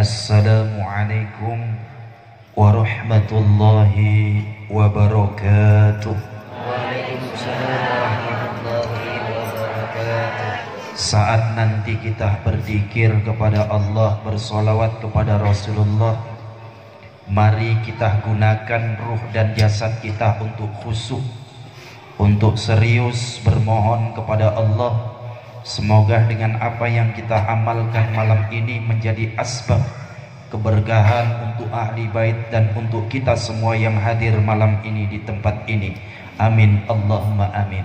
Assalamualaikum warahmatullahi wabarakatuh. Waalaikumsalam warahmatullahi wabarakatuh. Saat nanti kita berzikir kepada Allah, bersolawat kepada Rasulullah, mari kita gunakan ruh dan jasad kita untuk khusyuk, untuk serius bermohon kepada Allah. Semoga dengan apa yang kita amalkan malam ini menjadi asbab keberkahan untuk ahli bait dan untuk kita semua yang hadir malam ini di tempat ini. Amin Allahumma amin.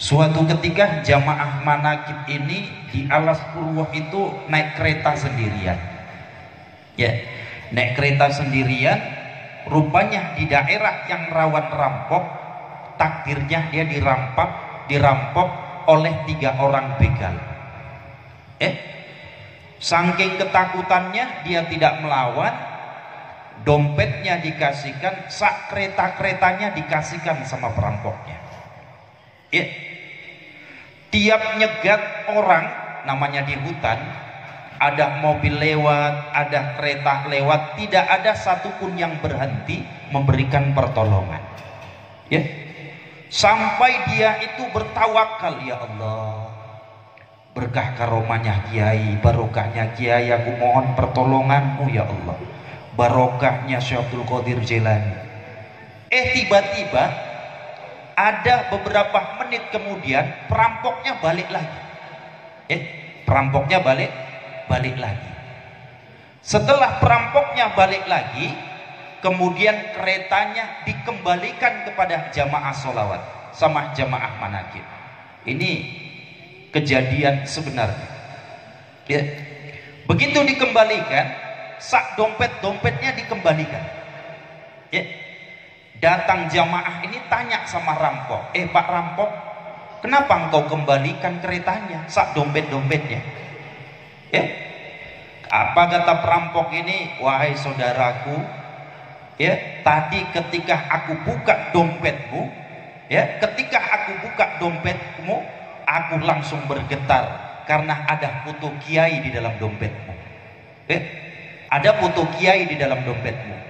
Suatu ketika jamaah manakib ini di Alas Purwoh itu naik kereta sendirian. Ya, naik kereta sendirian. Rupanya di daerah yang rawan rampok, takdirnya dia dirampok oleh 3 orang begal. Saking ketakutannya dia tidak melawan, dompetnya dikasihkan, sak kereta-keretanya dikasihkan sama perampoknya. Tiap nyegat orang, namanya di hutan, ada mobil lewat, ada kereta lewat, tidak ada satupun yang berhenti memberikan pertolongan. Sampai dia itu bertawakal, ya Allah, berkah karomahnya Kiai, barokahnya Kiai, aku mohon pertolonganmu ya Allah, barokahnya Syekh Abdul Qadir Jailani. Tiba-tiba ada beberapa menit kemudian perampoknya balik lagi. Perampoknya balik lagi. Setelah perampoknya balik lagi, kemudian keretanya dikembalikan kepada jamaah sholawat sama jamaah manakib. Ini kejadian sebenarnya. Begitu dikembalikan, sak dompetnya dikembalikan. Datang jamaah ini tanya sama rampok, Pak rampok, kenapa engkau kembalikan keretanya, sak dompetnya? Apa kata perampok ini? Wahai saudaraku, tadi ketika aku buka dompetmu, aku langsung bergetar karena ada foto kiai di dalam dompetmu. Ada foto kiai di dalam dompetmu.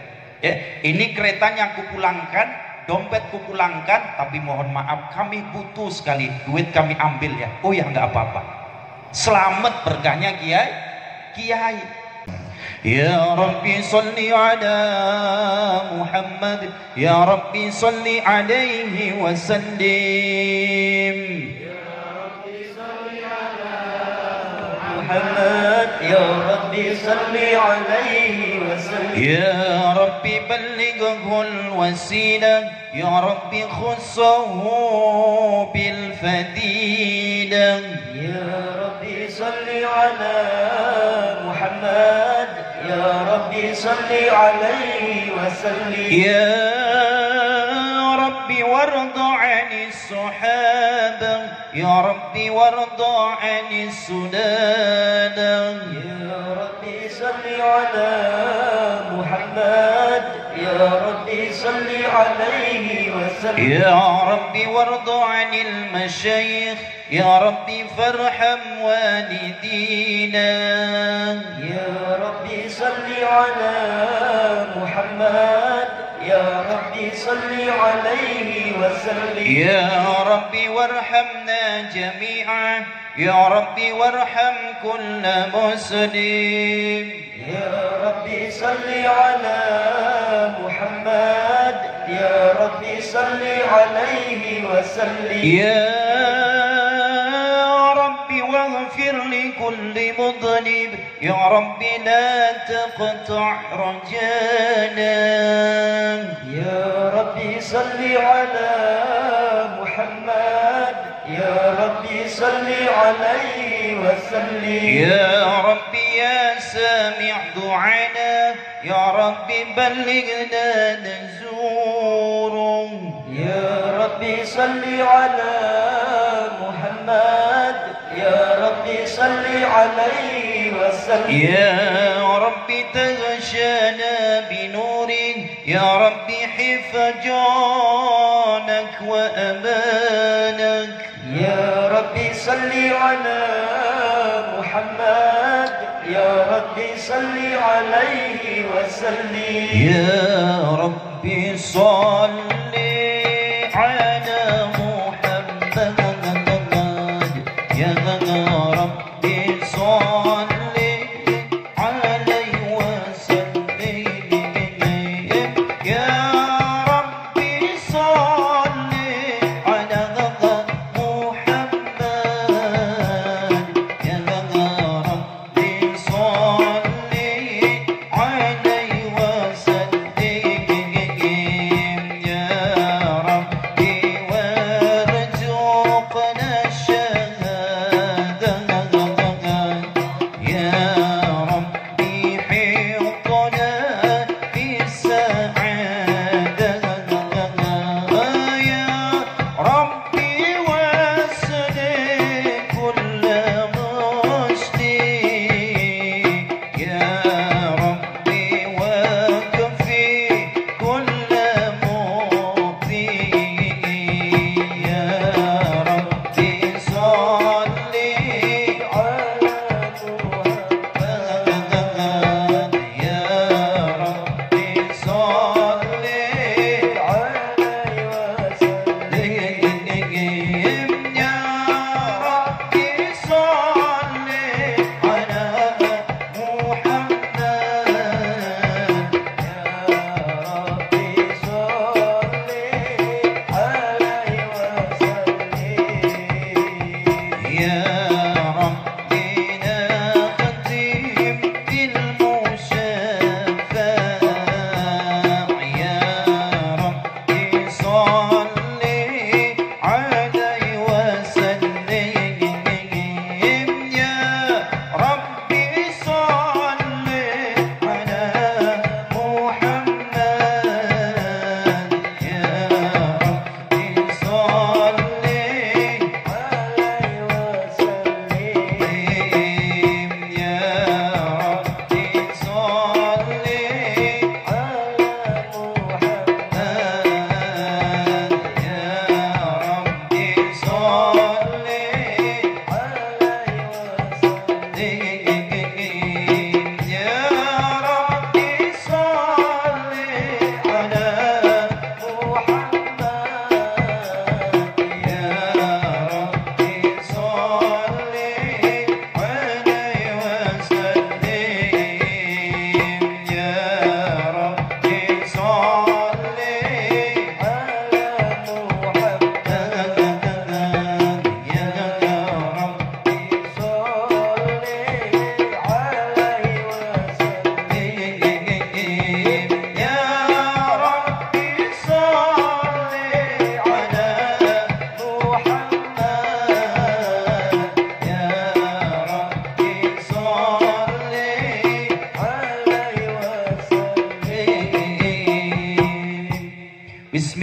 Ini keretanya aku pulangkan, dompetku pulangkan, tapi mohon maaf kami butuh sekali, duit kami ambil ya. Oh ya, nggak apa-apa. Selamat berkahnya kiai. Ya Rabbi salli ala Muhammad, Ya Rabbi salli alaihi wa sallim. Ya Rabbi salli ala محمد يا ربي صل عليه وسلم يا ربي بلغه الوسيلة يا ربي خصه بالفضيلة يا ربي صل على محمد يا ربي صل عليه وسلم يا ربي وارض عن الصحابة يا ربي وارض عن السنانة يا ربي صل على محمد يا ربي صل عليه وسلم يا ربي وارض عن المشايخ يا ربي فارحم والدينا يا ربي صل على محمد يا ربي صل عليه وسلم يا ربي وارحمنا جميعا يا ربي وارحم كل مسلم يا ربي صل على محمد يا ربي صل عليه وسلم يا ربي واغفر لكل مذنب يا ربي لا تقطع رجانا يا ربي صل على محمد يا ربي صل عليه وسلم يا ربي يا سامع دعانا يا ربي بلغنا نزوره يا ربي صل على محمد يا ربي صل عليه وسلم يا ربي تغشانا بنور يا ربي حفظانك وأمانك يا ربي صل على محمد يا ربي صل عليه وسلم يا ربي صل على محمد يا ربي صل عليه وسلم يا ربي صل على محمد يا ربي صل عليه وسلم يا ربي وارزقنا الشهادة يا ربي حفظنا في السعادة يا ربي واسد كل مسلم يا ربي وكفي كل مؤذي يا ربي صل على محمد يا ربي صل عليه وسلم يا ربي صل على محمد يا ربي صل عليه وسلم يا ربي صل على محمد يا ربي صل عليه وسلم يا ربي صل على محمد يا ربي صل يا ربي صل على محمد يا ربي صل عليه وسلم يا ربي صل يا ربي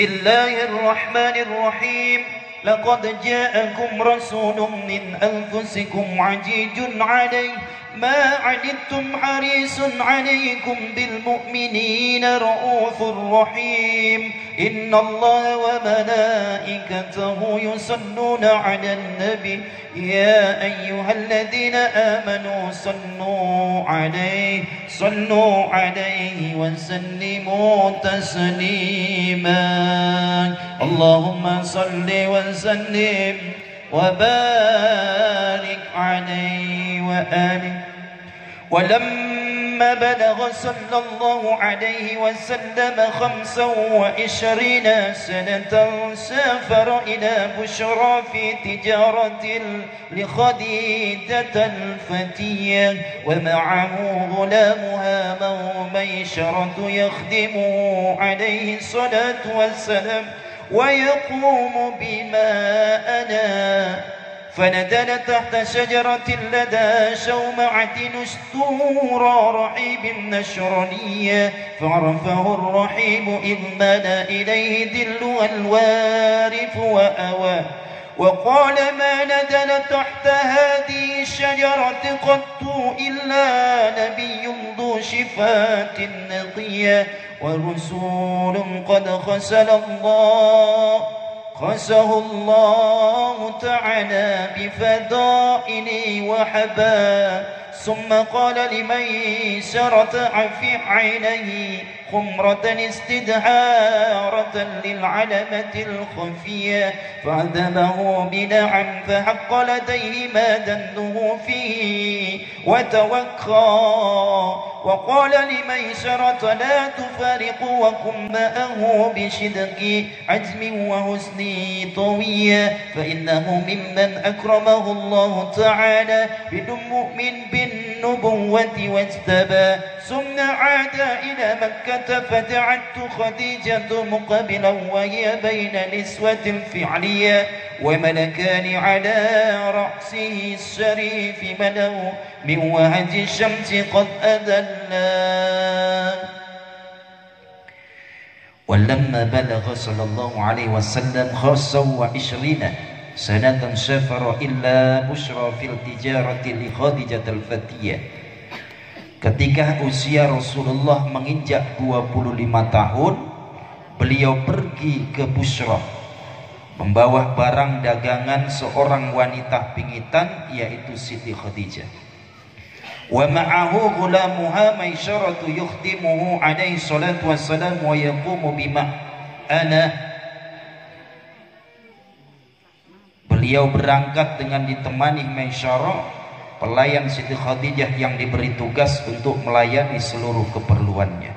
Bismillahirrahmanirrahim. Laqad ja'akum rasulun min anfusikum azizun 'alaihi ma 'anittum harisun 'alaikum bil mu'minina raufur rahim. Innallaha wa malaikatahu yusalluna 'alan nabi ya ayyuhalladzina amanu sallu 'alaihi wa sallimu taslima. Allahumma salli wa sallim وبارك عليه وآله. ولما بلغ صلى الله عليه وسلم 25 سنة سافر إلى بشرى في تجارة لخديجة الفتية ومعه غلامها ميشرة يخدمه عليه الصلاة والسلام ويقوم بما أنا. فنزل تحت شجرة لدى شومعة نشطورا رحيب نشرانية فعرفه الرحيب إذ مال إليه ذلها الوارف وأوى وقال ما نزل تحت هذه الشجرة قط إلا نبي ذو شفاة نقية ورسول قد خصه الله تعالى بفضائل وحبا. ثم قال لميسرة عفي عينيه خمرة استدهارة للعلمة الخفية فعذبه بنعم فحق لديه ما دنه فيه وتوكى. وقال لميسرة لا تفارق وكن معه بشدق عزم وحسن طوية فإنه ممن أكرمه الله تعالى بالمؤمن بالنبوة واجتبى. ثم عاد إلى مكة فدعت خديجة مقبلا وهي بين نسوة الفعلية وملكان على رأسه الشريف ملو من وهج الشمس قد أذلا. ولما بلغ صلى الله عليه وسلم 25 سنة سافر إلا بشرى في التجارة لخديجة الفتية. Ketika usia Rasulullah menginjak 25 tahun, beliau pergi ke Busra membawa barang dagangan seorang wanita pingitan yaitu Siti Khadijah. Wa ma'ahu ghulamuha Maisyaratu yukhdimuhu alaihi salatu wassalam wa yaqumu bima ana. Beliau berangkat dengan ditemani Maisyarah, pelayan Siti Khadijah yang diberi tugas untuk melayani seluruh keperluannya.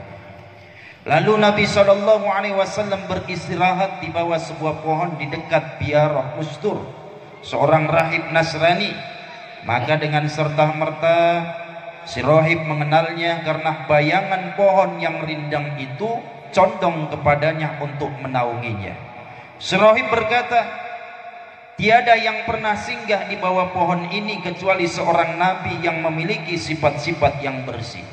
Lalu Nabi SAW beristirahat di bawah sebuah pohon di dekat biarah Mustur, seorang rahib Nasrani. Maka dengan serta-merta si rahib mengenalnya karena bayangan pohon yang rindang itu condong kepadanya untuk menaunginya. Si rahib berkata, tiada yang pernah singgah di bawah pohon ini kecuali seorang nabi yang memiliki sifat-sifat yang bersih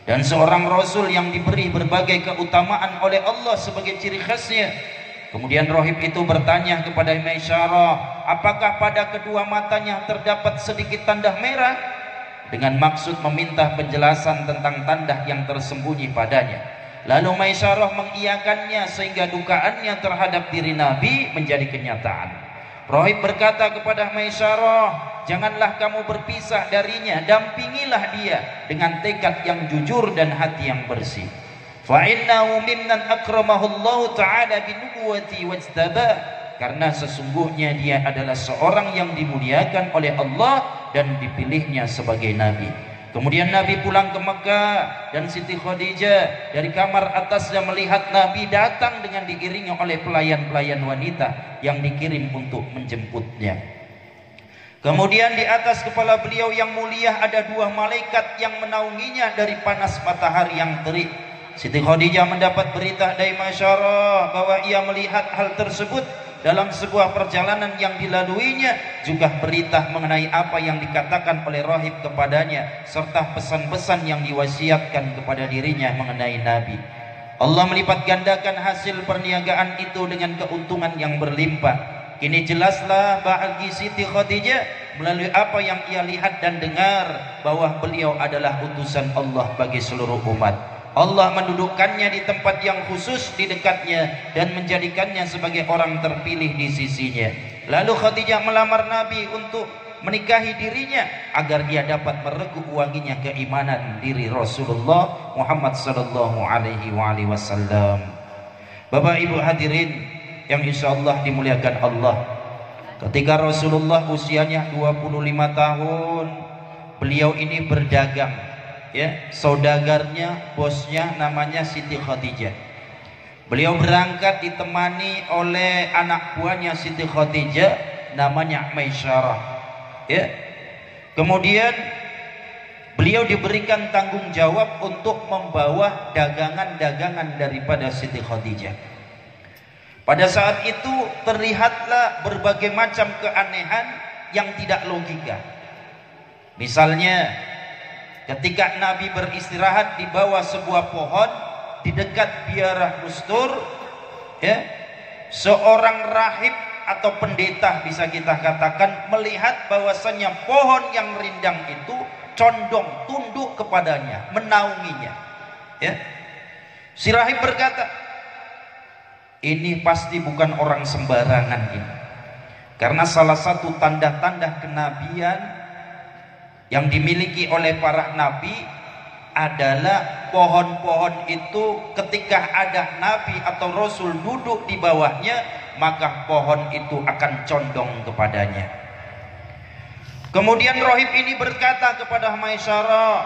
dan seorang rasul yang diberi berbagai keutamaan oleh Allah sebagai ciri khasnya. Kemudian rahib itu bertanya kepada Maisyarah, apakah pada kedua matanya terdapat sedikit tanda merah? Dengan maksud meminta penjelasan tentang tanda yang tersembunyi padanya. Lalu Maisyarah mengiyakannya sehingga dugaannya terhadap diri Nabi menjadi kenyataan. Rahib berkata kepada Maisyarah, janganlah kamu berpisah darinya, dampingilah dia dengan tekad yang jujur dan hati yang bersih. Fa innahu mimman akramahu Allah ta'ala binubuwati wajtaba. Karena sesungguhnya dia adalah seorang yang dimuliakan oleh Allah dan dipilihnya sebagai nabi. Kemudian Nabi pulang ke Mekah dan Siti Khadijah dari kamar atasnya melihat Nabi datang dengan diiringi oleh pelayan-pelayan wanita yang dikirim untuk menjemputnya. Kemudian di atas kepala beliau yang mulia ada 2 malaikat yang menaunginya dari panas matahari yang terik. Siti Khadijah mendapat berita dari Maisyarah bahwa ia melihat hal tersebut dalam sebuah perjalanan yang dilaluinya, juga berita mengenai apa yang dikatakan oleh rahib kepadanya serta pesan-pesan yang diwasiatkan kepada dirinya mengenai Nabi. Allah melipat gandakan hasil perniagaan itu dengan keuntungan yang berlimpah. Kini jelaslah bagi Siti Khadijah melalui apa yang ia lihat dan dengar bahwa beliau adalah utusan Allah bagi seluruh umat. Allah mendudukkannya di tempat yang khusus di dekatnya dan menjadikannya sebagai orang terpilih di sisinya. Lalu Khadijah melamar Nabi untuk menikahi dirinya agar dia dapat mereguk wanginya keimanan diri Rasulullah Muhammad sallallahu alaihi wasallam. Bapak Ibu hadirin yang insyaallah dimuliakan Allah, ketika Rasulullah usianya 25 tahun, beliau ini berdagang, ya, saudagarnya, bosnya namanya Siti Khadijah. Beliau berangkat ditemani oleh anak buahnya Siti Khadijah namanya Maisyarah, ya. Kemudian beliau diberikan tanggung jawab untuk membawa dagangan-dagangan daripada Siti Khadijah. Pada saat itu terlihatlah berbagai macam keanehan yang tidak logika. Misalnya ketika Nabi beristirahat di bawah sebuah pohon di dekat biara Mustur, ya, seorang rahib atau pendeta bisa kita katakan melihat bahwasannya pohon yang rindang itu condong tunduk kepadanya, menaunginya, ya. Si rahib berkata, ini pasti bukan orang sembarangan ini, karena salah satu tanda-tanda kenabian yang dimiliki oleh para nabi adalah pohon-pohon itu ketika ada nabi atau rasul duduk di bawahnya, maka pohon itu akan condong kepadanya. Kemudian rohib ini berkata kepada Maisyarah,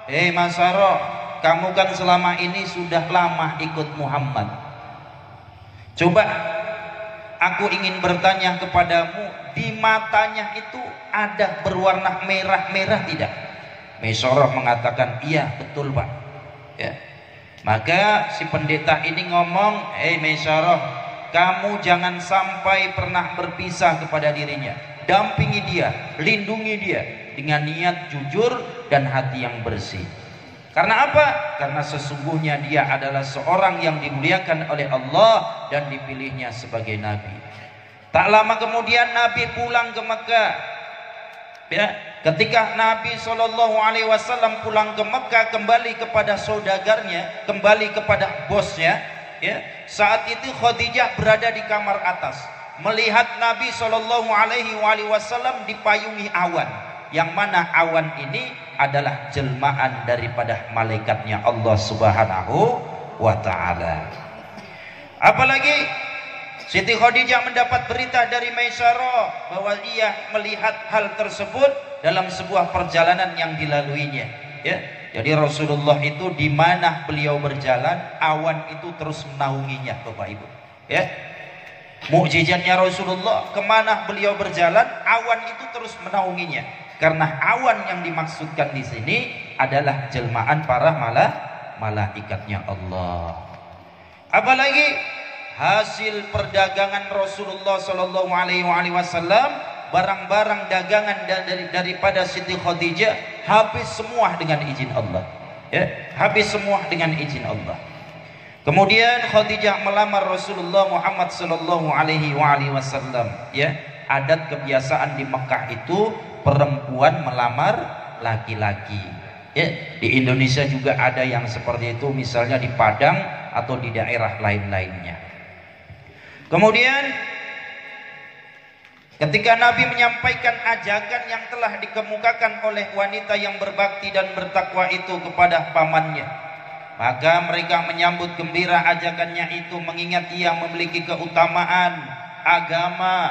"Hei Maisyarah, kamu kan selama ini sudah lama ikut Muhammad. Coba aku ingin bertanya kepadamu, di matanya itu ada berwarna merah-merah tidak?" Maisyarah mengatakan, "Iya betul Pak." Ya. Maka si pendeta ini ngomong, "Hei Maisyarah, kamu jangan sampai pernah berpisah kepada dirinya. Dampingi dia, lindungi dia dengan niat jujur dan hati yang bersih. Karena apa? Karena sesungguhnya dia adalah seorang yang dimuliakan oleh Allah dan dipilihnya sebagai nabi." Tak lama kemudian Nabi pulang ke Mekah. Ya, ketika Nabi SAW pulang ke Mekah, kembali kepada saudagarnya, kembali kepada bosnya, ya, saat itu Khadijah berada di kamar atas, melihat Nabi SAW dipayungi awan, yang mana awan ini adalah jelmaan daripada malaikatnya Allah Subhanahu wa ta'ala. Apalagi Siti Khadijah mendapat berita dari Maisyarah bahwa ia melihat hal tersebut dalam sebuah perjalanan yang dilaluinya, ya. Jadi Rasulullah itu di mana beliau berjalan, awan itu terus menaunginya, Bapak Ibu, ya. Mukjizatnya Rasulullah, kemana beliau berjalan, awan itu terus menaunginya. Karena awan yang dimaksudkan di sini adalah jelmaan para malaikatnya Allah. Apalagi hasil perdagangan Rasulullah Shallallahu Alaihi Wasallam, barang-barang dagangan daripada Siti Khadijah habis semua dengan izin Allah, ya, habis semua dengan izin Allah. Kemudian Khadijah melamar Rasulullah Muhammad Shallallahu Alaihi Wasallam, ya. Adat kebiasaan di Mekah itu perempuan melamar laki-laki, ya. Di Indonesia juga ada yang seperti itu, misalnya di Padang atau di daerah lain-lainnya. Kemudian ketika Nabi menyampaikan ajakan yang telah dikemukakan oleh wanita yang berbakti dan bertakwa itu kepada pamannya, maka mereka menyambut gembira ajakannya itu, mengingat ia memiliki keutamaan agama,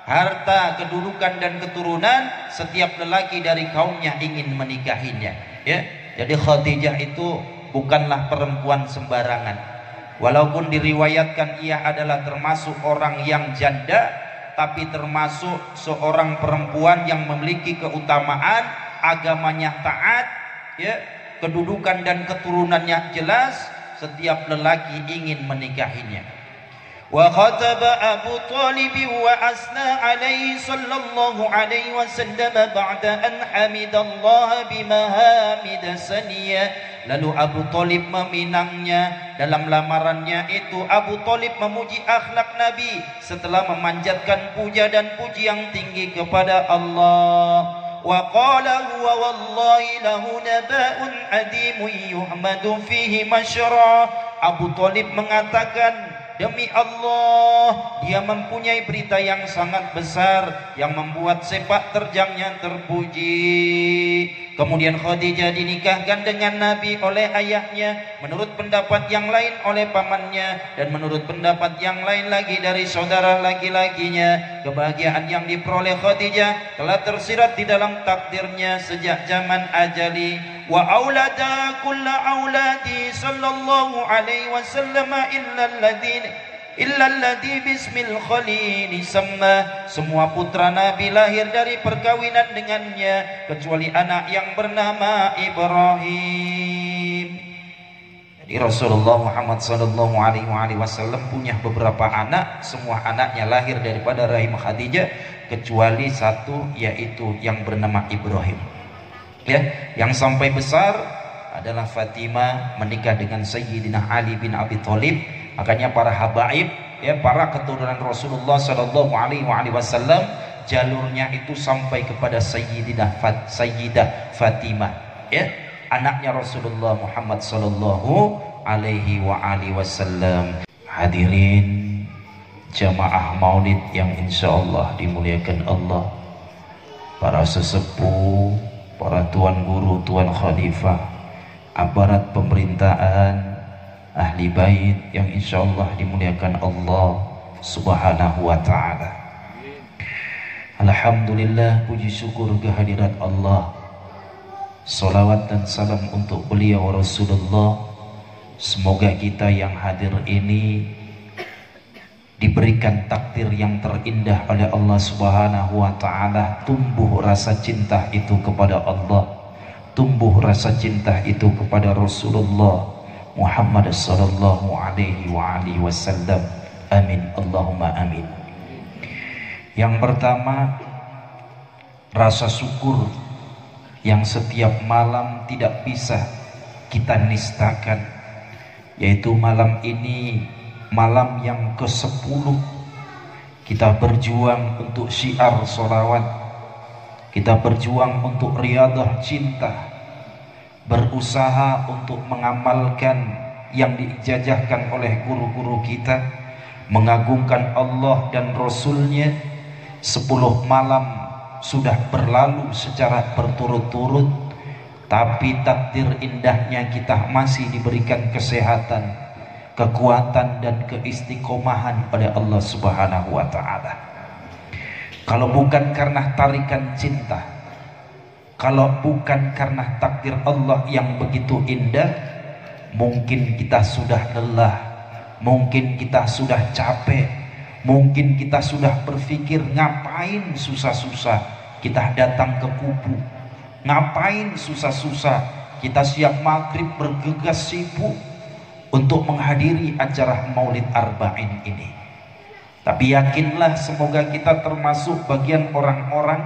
harta, kedudukan dan keturunan. Setiap lelaki dari kaumnya ingin menikahinya, ya. Jadi Khadijah itu bukanlah perempuan sembarangan. Walaupun diriwayatkan ia adalah termasuk orang yang janda, tapi termasuk seorang perempuan yang memiliki keutamaan, agamanya taat, ya, kedudukan dan keturunannya jelas. Setiap lelaki ingin menikahinya. Wa khataba Abu Talib wa asna alaihi sallallahu alaihi wasallam ba'da an hamidallaha bimahamid saniyah Lalu Abu Thalib meminangnya. Dalam lamarannya itu Abu Thalib memuji akhlak Nabi setelah memanjatkan puja dan puji yang tinggi kepada Allah. Wa qala huwa wallahi lahu naba'un adimun yuhmadu fihi masyra. Abu Thalib mengatakan, demi Allah, dia mempunyai berita yang sangat besar yang membuat sepak terjangnya terpuji. Kemudian Khadijah dinikahkan dengan Nabi oleh ayahnya, menurut pendapat yang lain oleh pamannya, dan menurut pendapat yang lain lagi dari saudara laki-lakinya. Kebahagiaan yang diperoleh Khadijah telah tersirat di dalam takdirnya sejak zaman ajali. Wa aulada kulla auladi sallallahu alaihi wasallam illa alladhi bismil khalil sama. Semua putra Nabi lahir dari perkawinan dengannya kecuali anak yang bernama Ibrahim. Jadi Rasulullah Muhammad sallallahu alaihi wasallam punya beberapa anak, semua anaknya lahir daripada rahim Khadijah kecuali satu, yaitu yang bernama Ibrahim. Ya, yang sampai besar adalah Fatimah menikah dengan Sayyidina Ali bin Abi Thalib. Makanya para habaib, ya, para keturunan Rasulullah sallallahu alaihi wasallam, jalurnya itu sampai kepada Sayyidah Fatimah, ya, anaknya Rasulullah Muhammad sallallahu alaihi wasallam. Hadirin jamaah Maulid yang insyaallah dimuliakan Allah, para sesepuh, para tuan guru, tuan khalifah, aparat pemerintahan, ahli bait yang insyaallah dimuliakan Allah subhanahu wa ta'ala. Alhamdulillah, puji syukur kehadirat Allah. Salawat dan salam untuk beliau Rasulullah. Semoga kita yang hadir ini diberikan takdir yang terindah oleh Allah subhanahu wa ta'ala. Tumbuh rasa cinta itu kepada Allah, tumbuh rasa cinta itu kepada Rasulullah Muhammad sallallahu alaihi wasallam. Amin, Allahumma amin. Yang pertama, rasa syukur yang setiap malam tidak bisa kita nistakan, yaitu malam ini malam yang ke-10 kita berjuang untuk syiar sholawat, kita berjuang untuk riadah cinta, berusaha untuk mengamalkan yang diijazahkan oleh guru-guru kita, mengagungkan Allah dan Rasulnya. 10 malam sudah berlalu secara berturut-turut, tapi takdir indahnya kita masih diberikan kesehatan, kekuatan dan keistiqomahan pada Allah subhanahu wa ta'ala. Kalau bukan karena tarikan cinta, kalau bukan karena takdir Allah yang begitu indah, mungkin kita sudah lelah, mungkin kita sudah capek, mungkin kita sudah berpikir ngapain susah-susah kita datang ke kubu, ngapain susah-susah kita siap maghrib bergegas sibuk untuk menghadiri acara Maulid Arba'in ini. Tapi yakinlah, semoga kita termasuk bagian orang-orang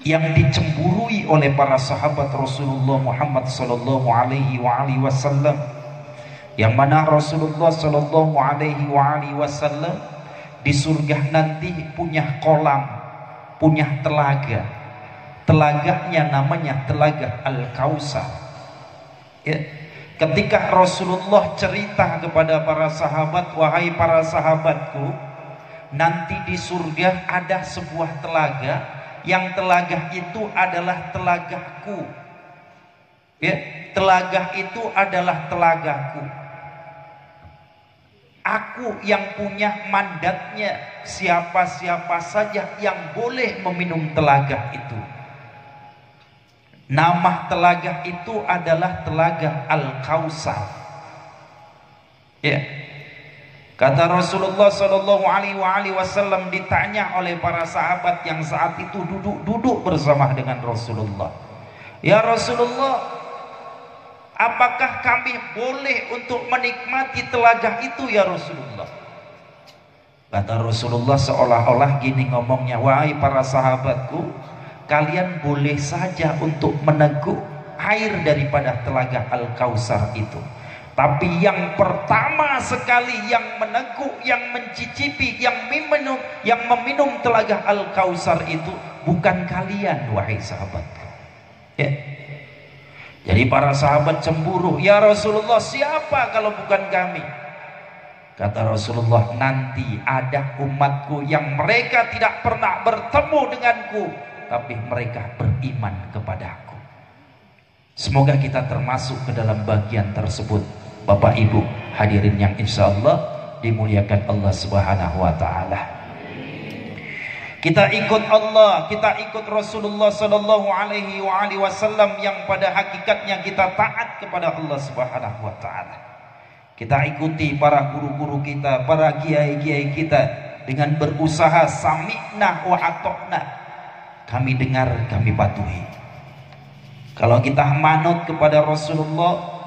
yang dicemburui oleh para sahabat Rasulullah Muhammad sallallahu alaihi wasallam, yang mana Rasulullah sallallahu alaihi wasallam di surga nanti punya kolam, punya telaga. Telaganya namanya Telaga Al-Kautsar. Ya. Ketika Rasulullah cerita kepada para sahabat, wahai para sahabatku, nanti di surga ada sebuah telaga, yang telaga itu adalah telagaku. Ya, telaga itu adalah telagaku. Aku yang punya mandatnya, siapa-siapa saja yang boleh meminum telaga itu. Nama telaga itu adalah Telaga Al-Kautsar. Ya. Kata Rasulullah sallallahu alaihi wasallam ditanya oleh para sahabat yang saat itu duduk bersama dengan Rasulullah, "Ya Rasulullah, apakah kami boleh untuk menikmati telaga itu ya Rasulullah?" Kata Rasulullah seolah-olah gini ngomongnya, "Wahai para sahabatku, kalian boleh saja untuk meneguk air daripada telaga Al-Kautsar itu. Tapi yang pertama sekali yang meneguk, yang mencicipi, yang meminum telaga Al-Kautsar itu bukan kalian, wahai sahabatku. Ya. Jadi para sahabat cemburu, ya Rasulullah, siapa kalau bukan kami? Kata Rasulullah, nanti ada umatku yang mereka tidak pernah bertemu denganku, tapi mereka beriman kepadaku. Semoga kita termasuk ke dalam bagian tersebut, Bapak Ibu hadirin yang insya Allah dimuliakan Allah Subhanahu wa Ta'ala. Kita ikut Allah, kita ikut Rasulullah Sallallahu Alaihi Wasallam yang pada hakikatnya kita taat kepada Allah Subhanahu wa Ta'ala. Kita ikuti para guru-guru kita, para kiai-kiai kita dengan berusaha sami'na wa ata'na. Kami dengar, kami patuhi. Kalau kita manut kepada Rasulullah,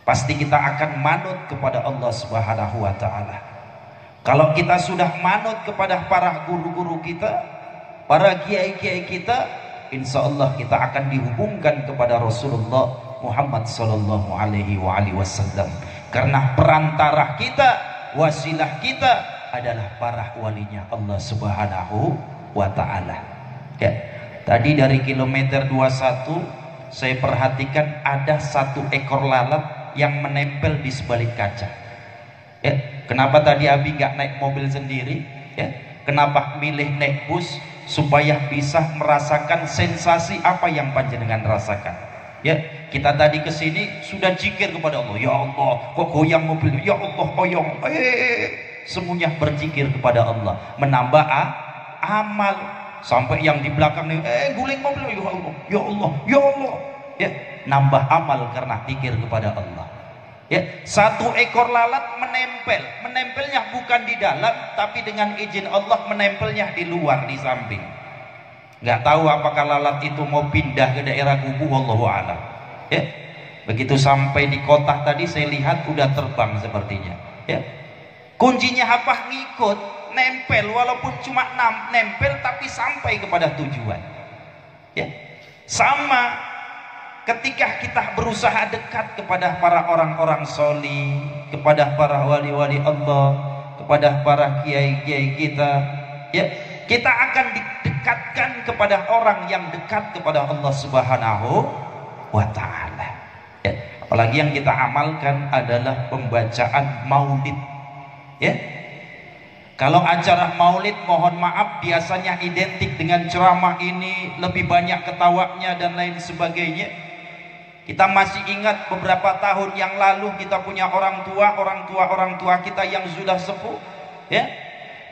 pasti kita akan manut kepada Allah Subhanahu wa Ta'ala. Kalau kita sudah manut kepada para guru-guru kita, para kiai-kiai kita, insya Allah kita akan dihubungkan kepada Rasulullah Muhammad Sallallahu Alaihi Wasallam. Karena perantara kita, wasilah kita adalah para walinya Allah Subhanahu wa Ta'ala. Ya, tadi dari kilometer 21 saya perhatikan ada satu ekor lalat yang menempel di sebalik kaca. Ya, kenapa tadi Abi nggak naik mobil sendiri? Ya, kenapa milih naik bus supaya bisa merasakan sensasi apa yang panjenengan rasakan? Ya, kita tadi kesini sudah zikir kepada Allah. Ya Allah, kok goyang mobil? Ya Allah, goyang. Semuanya berzikir kepada Allah, menambah amal. Sampai yang di belakang nih, guling mobil. Ya Allah, ya Allah, ya Allah. Ya, nambah amal karena zikir kepada Allah. Ya, satu ekor lalat menempelnya bukan di dalam, tapi dengan izin Allah menempelnya di luar, di samping. Nggak tahu apakah lalat itu mau pindah ke daerah Gubu, wallahu a'lam. Ya, begitu sampai di kotak tadi saya lihat udah terbang sepertinya. Ya, kuncinya apa? Ngikut, nempel, walaupun cuma nempel tapi sampai kepada tujuan. Ya, sama ketika kita berusaha dekat kepada para orang-orang sholih, kepada para wali-wali Allah, kepada para kiai-kiai kita, ya, kita akan didekatkan kepada orang yang dekat kepada Allah Subhanahu wa Ta'ala. Ya, apalagi yang kita amalkan adalah pembacaan maulid. Ya, kalau acara maulid, mohon maaf, biasanya identik dengan ceramah ini, lebih banyak ketawanya dan lain sebagainya. Kita masih ingat beberapa tahun yang lalu kita punya orang tua kita yang sudah sepuh. Ya,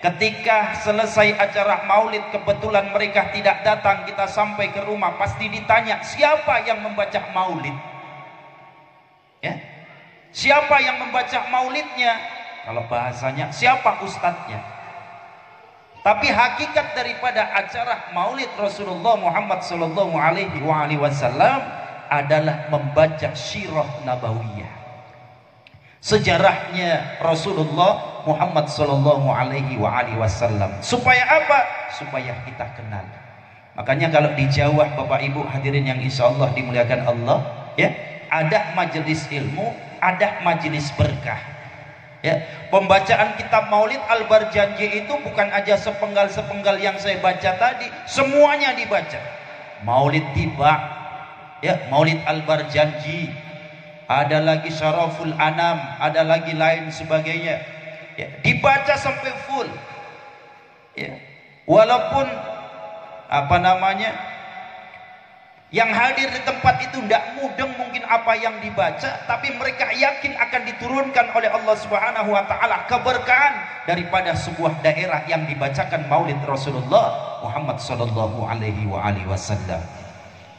ketika selesai acara maulid, kebetulan mereka tidak datang, kita sampai ke rumah, pasti ditanya, siapa yang membaca maulid? Ya, siapa yang membaca maulidnya? Kalau bahasanya, siapa ustadznya? Tapi hakikat daripada acara maulid Rasulullah Muhammad Sallallahu Alaihi Wasallam adalah membaca sirah nabawiyah, sejarahnya Rasulullah Muhammad Sallallahu Alaihi Wasallam. Supaya apa? Supaya kita kenal. Makanya kalau di Jawa, Bapak Ibu hadirin yang insya Allah dimuliakan Allah, ya, ada majelis ilmu, ada majelis berkah. Ya, pembacaan kitab Maulid Al-Barjanji itu bukan aja sepenggal-sepenggal yang saya baca tadi, semuanya dibaca. Maulid Tiba, ya, Maulid Al-Barjanji, ada lagi Syaraful Anam, ada lagi lain sebagainya. Ya, dibaca sampai full. Ya, walaupun apa namanya, yang hadir di tempat itu tidak mudeng mungkin apa yang dibaca, tapi mereka yakin akan diturunkan oleh Allah Subhanahu wa Ta'ala keberkahan daripada sebuah daerah yang dibacakan maulid Rasulullah Muhammad Sallallahu Alaihi Wasallam.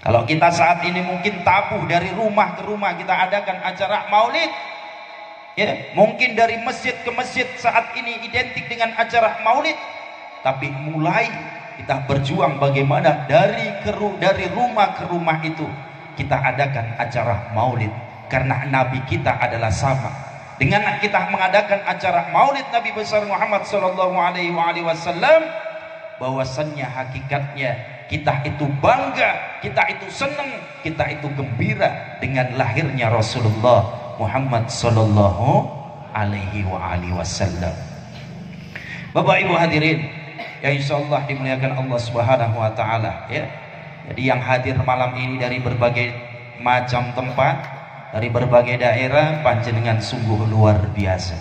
Kalau kita saat ini mungkin tabuh, dari rumah ke rumah kita adakan acara maulid, ya, mungkin dari masjid ke masjid saat ini identik dengan acara maulid, tapi mulai kita berjuang bagaimana dari rumah ke rumah itu kita adakan acara maulid, karena Nabi kita adalah sama. Dengan kita mengadakan acara maulid Nabi besar Muhammad Sallallahu Alaihi Wasallam, bahwasannya hakikatnya kita itu bangga, kita itu senang, kita itu gembira dengan lahirnya Rasulullah Muhammad sallallahu alaihi wasallam. Bapak Ibu hadirin yang insyaallah dimuliakan Allah Subhanahu wa taala, ya. Jadi yang hadir malam ini dari berbagai macam tempat, dari berbagai daerah, panjenengan sungguh luar biasa.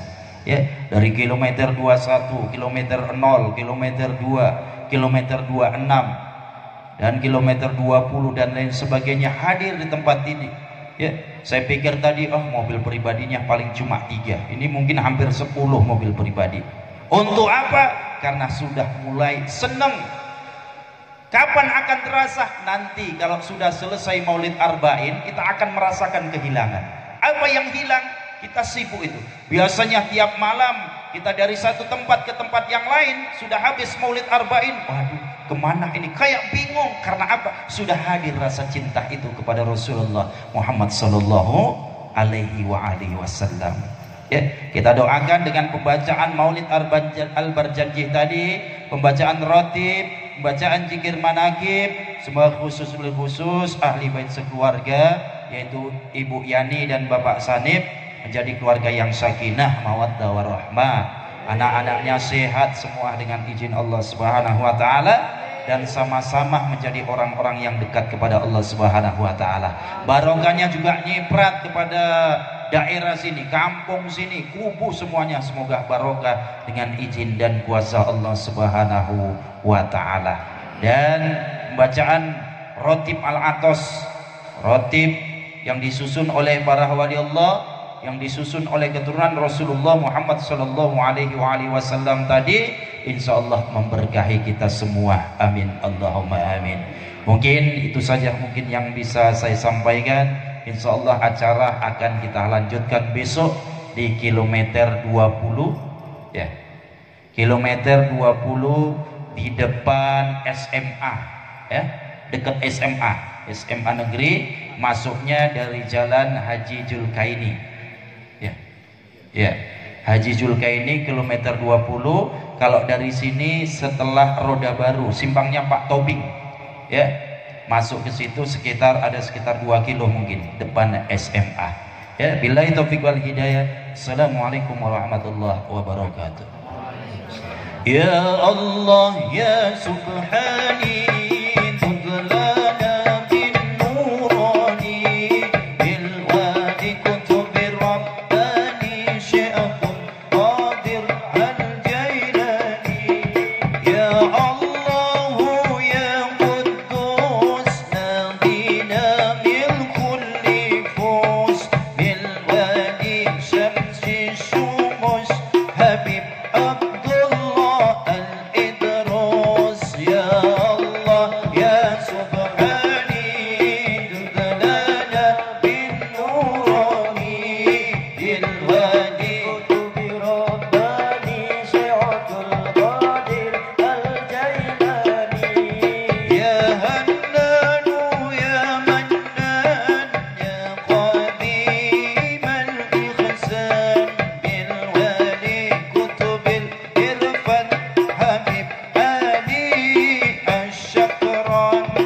Ya, dari kilometer 21, kilometer 0, kilometer 2, kilometer 26 dan kilometer 20 dan lain sebagainya hadir di tempat ini. Ya, saya pikir tadi mobil pribadinya paling cuma 3. Ini mungkin hampir 10 mobil pribadi. Untuk apa? Karena sudah mulai senang. Kapan akan terasa? Nanti kalau sudah selesai Maulid Arba'in, kita akan merasakan kehilangan. Apa yang hilang? Kita sibuk itu. Biasanya tiap malam kita dari satu tempat ke tempat yang lain, sudah habis Maulid Arba'in, waduh, kemana ini? Kayak bingung. Karena apa? Sudah hadir rasa cinta itu kepada Rasulullah Muhammad sallallahu alaihi wasallam. Ya, kita doakan dengan pembacaan Maulid Al-Barjanjih tadi, pembacaan rotib, pembacaan zikir manaqib, semua khusus ahli bait sekeluarga, yaitu Ibu Yani dan Bapak Sanib, menjadi keluarga yang sakinah, mawaddah warahmah. Anak-anaknya sehat semua dengan izin Allah Subhanahu wa taala, dan sama-sama menjadi orang-orang yang dekat kepada Allah Subhanahu wa taala. Barokahnya juga nyiprat kepada daerah sini, kampung sini, kubu semuanya, semoga barokah dengan izin dan kuasa Allah Subhanahu wa taala. Dan pembacaan rotib al-atos, rotib yang disusun oleh para wali Allah, yang disusun oleh keturunan Rasulullah Muhammad sallallahu alaihi wasallam tadi, insyaallah memberkahi kita semua. Amin Allahumma amin. Mungkin itu saja mungkin yang bisa saya sampaikan. Insyaallah acara akan kita lanjutkan besok di kilometer 20, ya. Kilometer 20 di depan SMA, ya. Dekat SMA negeri, masuknya dari Jalan Haji Julkaini. Ya, Haji Julkaini kilometer 20. Kalau dari sini setelah Roda Baru, simpangnya Pak Tobing, ya, masuk ke situ sekitar 2 kilo mungkin depan SMA. Ya, billahi taufiq wal hidayah. Assalamualaikum warahmatullahi wabarakatuh. Ya Allah ya Subhani Habib Ali Asyakran